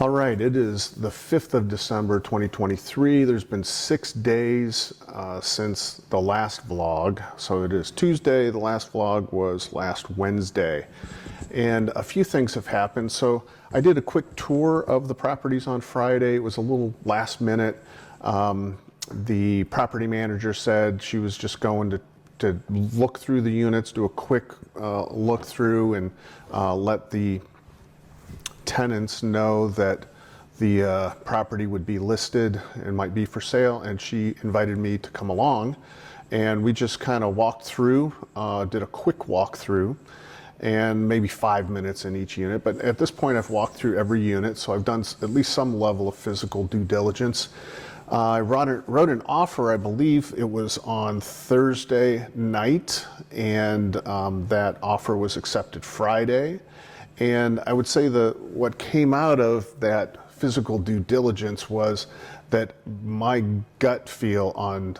All right, it is the 5th of December 2023. There's been 6 days since the last vlog. So it is Tuesday. The last vlog was last Wednesday. And a few things have happened. So I did a quick tour of the properties on Friday. It was a little last minute. The property manager said she was just going to look through the units, do a quick look through, and let the tenants know that the property would be listed and might be for sale, and she invited me to come along, and we just kind of walked through, did a quick walkthrough, and maybe 5 minutes in each unit. But at this point I've walked through every unit, so I've done at least some level of physical due diligence. I wrote an offer, I believe it was on Thursday night, and that offer was accepted Friday. And I would say what came out of that physical due diligence was that my gut feel on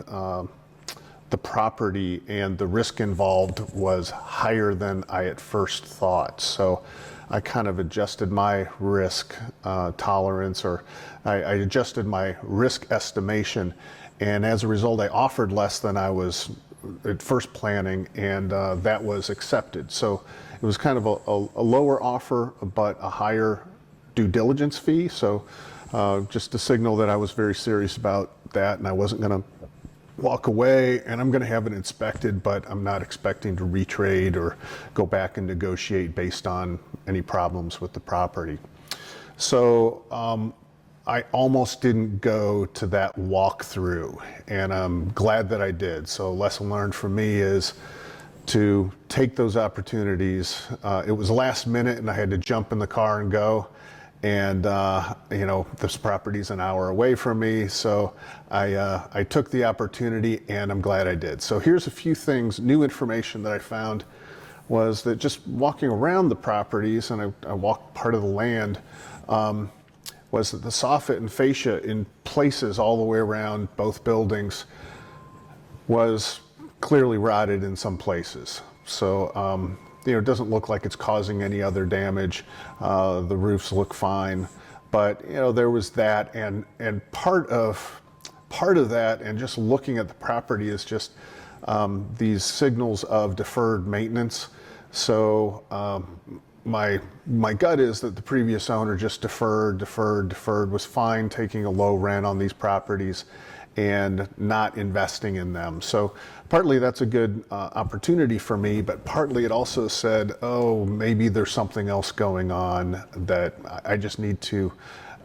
the property and the risk involved was higher than I at first thought. So I kind of adjusted my risk tolerance, or I adjusted my risk estimation. And as a result, I offered less than I was at first planning, and that was accepted. So it was kind of a lower offer, but a higher due diligence fee. So just to signal that I was very serious about that, and I wasn't going to walk away, and I'm going to have it inspected, but I'm not expecting to retrade or go back and negotiate based on any problems with the property. So I almost didn't go to that walkthrough, and I'm glad that I did. So lesson learned for me is to take those opportunities. It was last minute and I had to jump in the car and go. And this property's an hour away from me. So I took the opportunity, and I'm glad I did. So here's a few things, new information that I found was that just walking around the properties, and I walked part of the land, was that the soffit and fascia in places all the way around both buildings was clearly rotted in some places. So it doesn't look like it's causing any other damage. The roofs look fine, but there was that, and part of that, and just looking at the property, is just these signals of deferred maintenance. So my gut is that the previous owner just deferred, was fine taking a low rent on these properties and not investing in them. So partly that's a good opportunity for me, but partly it also said, oh, maybe there's something else going on that I just need to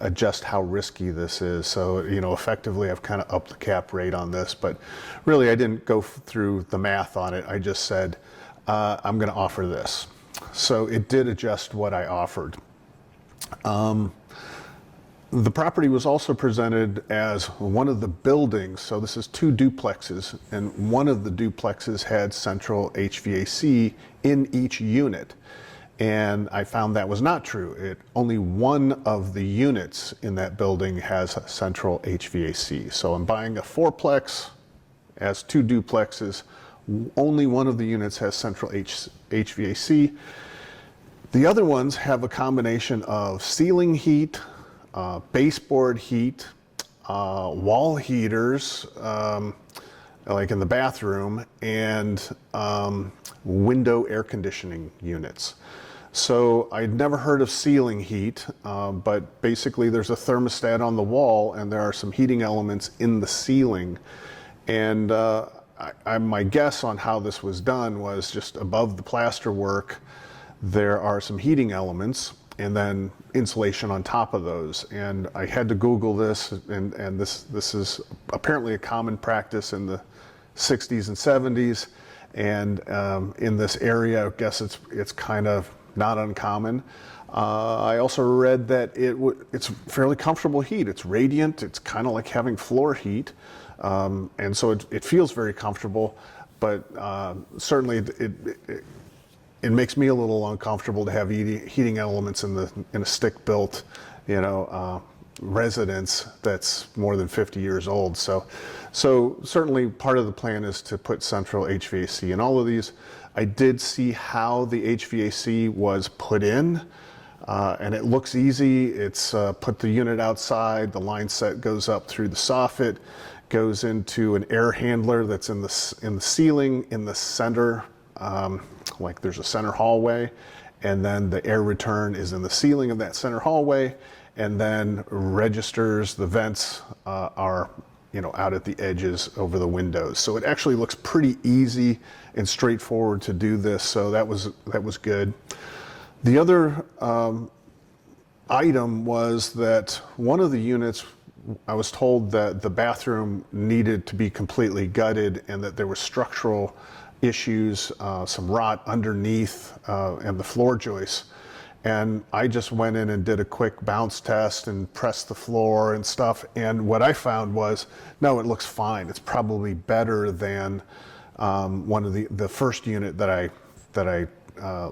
adjust how risky this is. So, effectively I've kind of upped the cap rate on this, but really I didn't go through the math on it. I just said, I'm going to offer this. So it did adjust what I offered. The property was also presented as one of the buildings. So this is 2 duplexes, and one of the duplexes had central HVAC in each unit. And I found that was not true. Only one of the units in that building has central HVAC. So I'm buying a 4-plex, as 2 duplexes. Only one of the units has central HVAC. The other ones have a combination of ceiling heat, baseboard heat, wall heaters, like in the bathroom, and window air conditioning units. So I'd never heard of ceiling heat, but basically there's a thermostat on the wall, and there are some heating elements in the ceiling. And my guess on how this was done was just above the plasterwork, there are some heating elements, and then insulation on top of those. And I had to Google this, and this is apparently a common practice in the 60s and 70s. And in this area, I guess it's kind of not uncommon. I also read that it's fairly comfortable heat. It's radiant. It's kind of like having floor heat. And so it feels very comfortable, but certainly it makes me a little uncomfortable to have heating elements in a stick-built, residence that's more than 50 years old. So certainly part of the plan is to put central HVAC in all of these. I did see how the HVAC was put in. And it looks easy. It's put the unit outside, the line set goes up through the soffit, goes into an air handler that's in the ceiling in the center, like there's a center hallway, and then the air return is in the ceiling of that center hallway, and then registers. The vents are out at the edges over the windows. So it actually looks pretty easy and straightforward to do this. So that was good. The other item was that one of the units, I was told that the bathroom needed to be completely gutted and that there were structural issues, some rot underneath and the floor joists. And I just went in and did a quick bounce test and pressed the floor and stuff. And what I found was, no, it looks fine. It's probably better than one of the first unit that I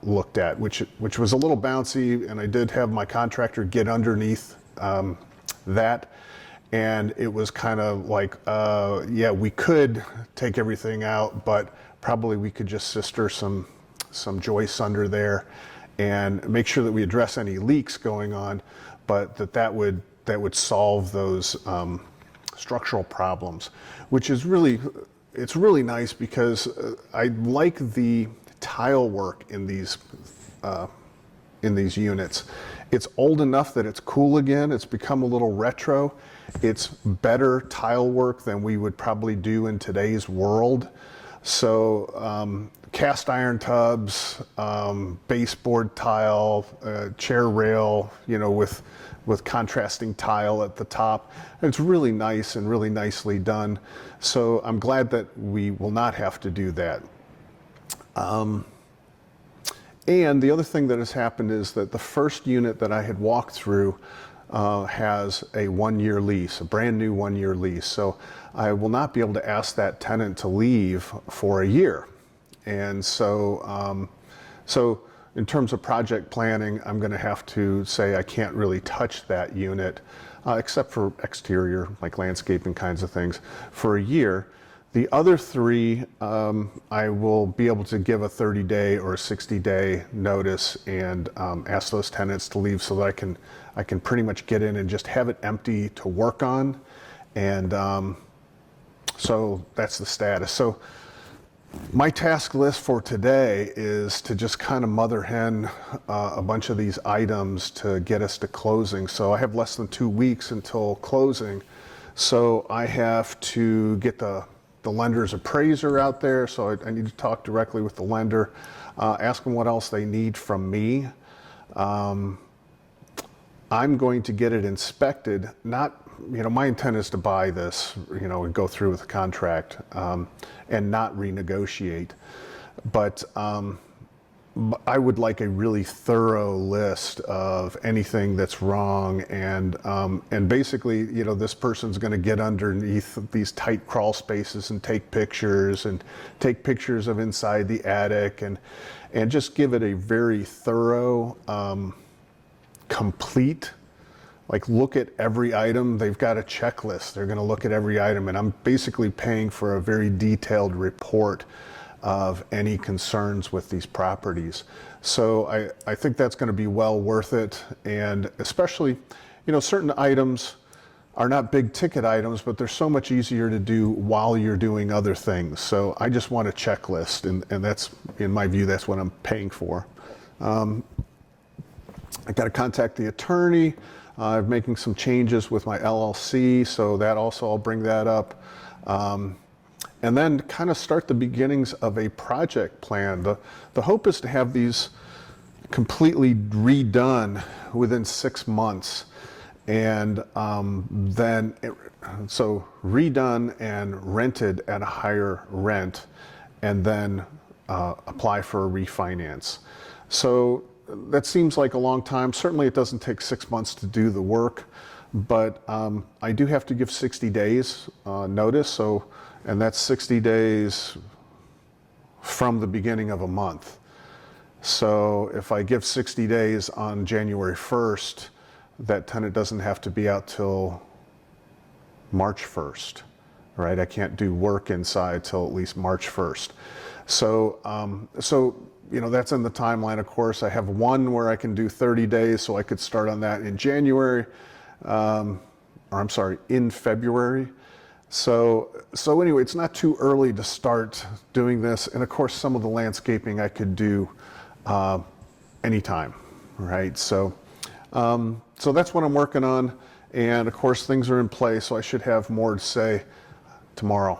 looked at, which was a little bouncy, and I did have my contractor get underneath that, and it was kind of like, yeah, we could take everything out, but probably we could just sister some joists under there and make sure that we address any leaks going on, but that would solve those structural problems, which is it's really nice because I like the tile work in these units. It's old enough that it's cool again. It's become a little retro. It's better tile work than we would probably do in today's world. So cast iron tubs, baseboard tile, chair rail, with contrasting tile at the top. It's really nice and really nicely done. So I'm glad that we will not have to do that. And the other thing that has happened is that the first unit that I had walked through has a 1-year lease, a brand new 1-year lease. So I will not be able to ask that tenant to leave for a year. And so, in terms of project planning, I'm going to have to say I can't really touch that unit, except for exterior, like landscaping kinds of things, for a year. The other 3, I will be able to give a 30-day or a 60-day notice and ask those tenants to leave so that I can pretty much get in and just have it empty to work on. And so that's the status. So my task list for today is to just kind of mother hen a bunch of these items to get us to closing. So I have less than 2 weeks until closing. So I have to get the lender's appraiser out there. So I need to talk directly with the lender, ask them what else they need from me. I'm going to get it inspected. My intent is to buy this, and go through with the contract and not renegotiate. But I would like a really thorough list of anything that's wrong, and basically, this person's going to get underneath these tight crawl spaces and take pictures of inside the attic, and just give it a very thorough, complete. Like, look at every item. They've got a checklist. They're going to look at every item, and I'm basically paying for a very detailed report of any concerns with these properties. So I think that's going to be well worth it. And especially, certain items are not big ticket items, but they're so much easier to do while you're doing other things. So I just want a checklist, and that's, in my view, that's what I'm paying for. I got to contact the attorney. I'm making some changes with my LLC, so that also, I'll bring that up. And then kind of start the beginnings of a project plan. The hope is to have these completely redone within 6 months. And so redone and rented at a higher rent, and then apply for a refinance. So that seems like a long time. Certainly it doesn't take 6 months to do the work, but I do have to give 60 days notice. And that's 60 days from the beginning of a month. So if I give 60 days on January 1st, that tenant doesn't have to be out till March 1st, right? I can't do work inside till at least March 1st. So that's in the timeline. Of course, I have one where I can do 30 days, so I could start on that in January, in February. So anyway, it's not too early to start doing this. And of course, some of the landscaping I could do anytime, right? So that's what I'm working on. And of course, things are in place, so I should have more to say tomorrow.